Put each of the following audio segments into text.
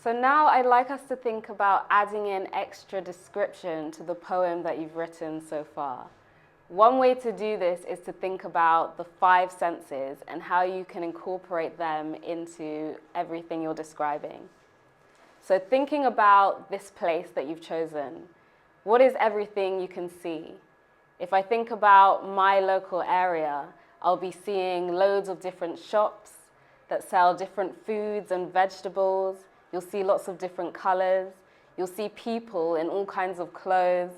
So now I'd like us to think about adding in extra description to the poem that you've written so far. One way to do this is to think about the 5 senses and how you can incorporate them into everything you're describing. So thinking about this place that you've chosen, what is everything you can see? If I think about my local area, I'll be seeing loads of different shops that sell different foods and vegetables. You'll see lots of different colors. You'll see people in all kinds of clothes,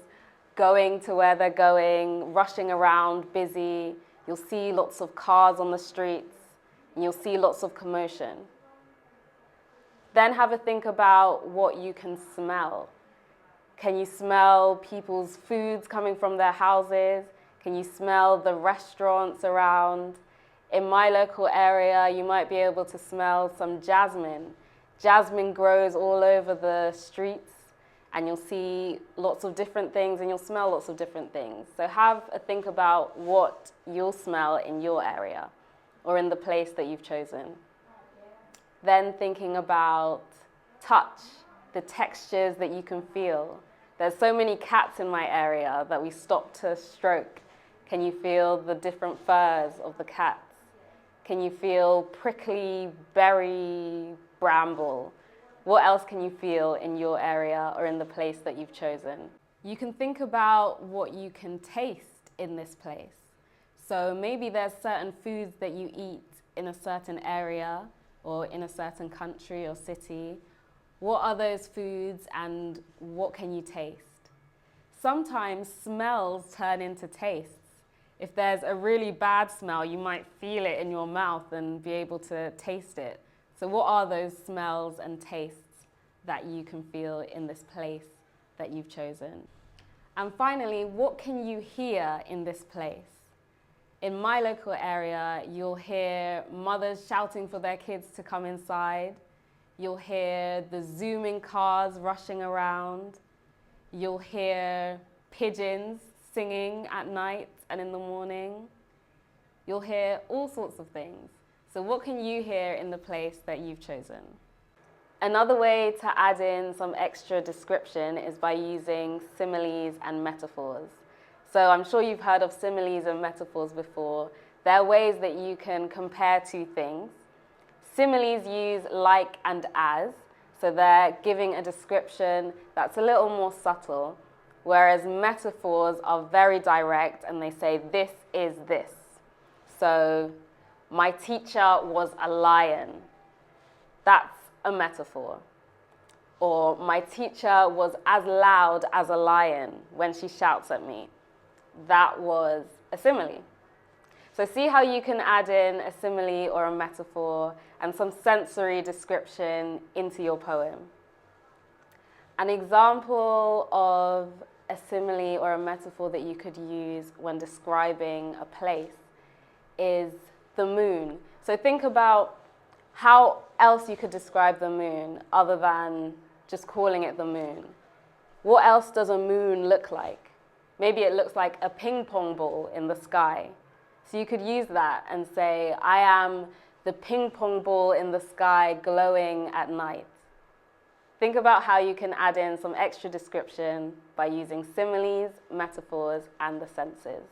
going to where they're going, rushing around, busy. You'll see lots of cars on the streets, and you'll see lots of commotion. Then have a think about what you can smell. Can you smell people's foods coming from their houses? Can you smell the restaurants around? In my local area, you might be able to smell some jasmine. Jasmine grows all over the streets, and you'll see lots of different things and you'll smell lots of different things. So have a think about what you'll smell in your area or in the place that you've chosen. Then thinking about touch, the textures that you can feel. There's so many cats in my area that we stop to stroke. Can you feel the different furs of the cats? Can you feel prickly berry bramble? What else can you feel in your area or in the place that you've chosen? You can think about what you can taste in this place. So maybe there's certain foods that you eat in a certain area or in a certain country or city. What are those foods and what can you taste? Sometimes smells turn into tastes. If there's a really bad smell, you might feel it in your mouth and be able to taste it. So what are those smells and tastes that you can feel in this place that you've chosen? And finally, what can you hear in this place? In my local area, you'll hear mothers shouting for their kids to come inside. You'll hear the zooming cars rushing around. You'll hear pigeons singing at night and in the morning. You'll hear all sorts of things. So what can you hear in the place that you've chosen? Another way to add in some extra description is by using similes and metaphors. So I'm sure you've heard of similes and metaphors before. They're ways that you can compare two things. Similes use like and as, so they're giving a description that's a little more subtle, whereas metaphors are very direct and they say this is this. So my teacher was a lion. That's a metaphor. Or my teacher was as loud as a lion when she shouts at me. That was a simile. So see how you can add in a simile or a metaphor and some sensory description into your poem. An example of a simile or a metaphor that you could use when describing a place is the moon. So think about how else you could describe the moon other than just calling it the moon. What else does a moon look like? Maybe it looks like a ping pong ball in the sky. So you could use that and say, I am the ping pong ball in the sky glowing at night. Think about how you can add in some extra description by using similes, metaphors, and the senses.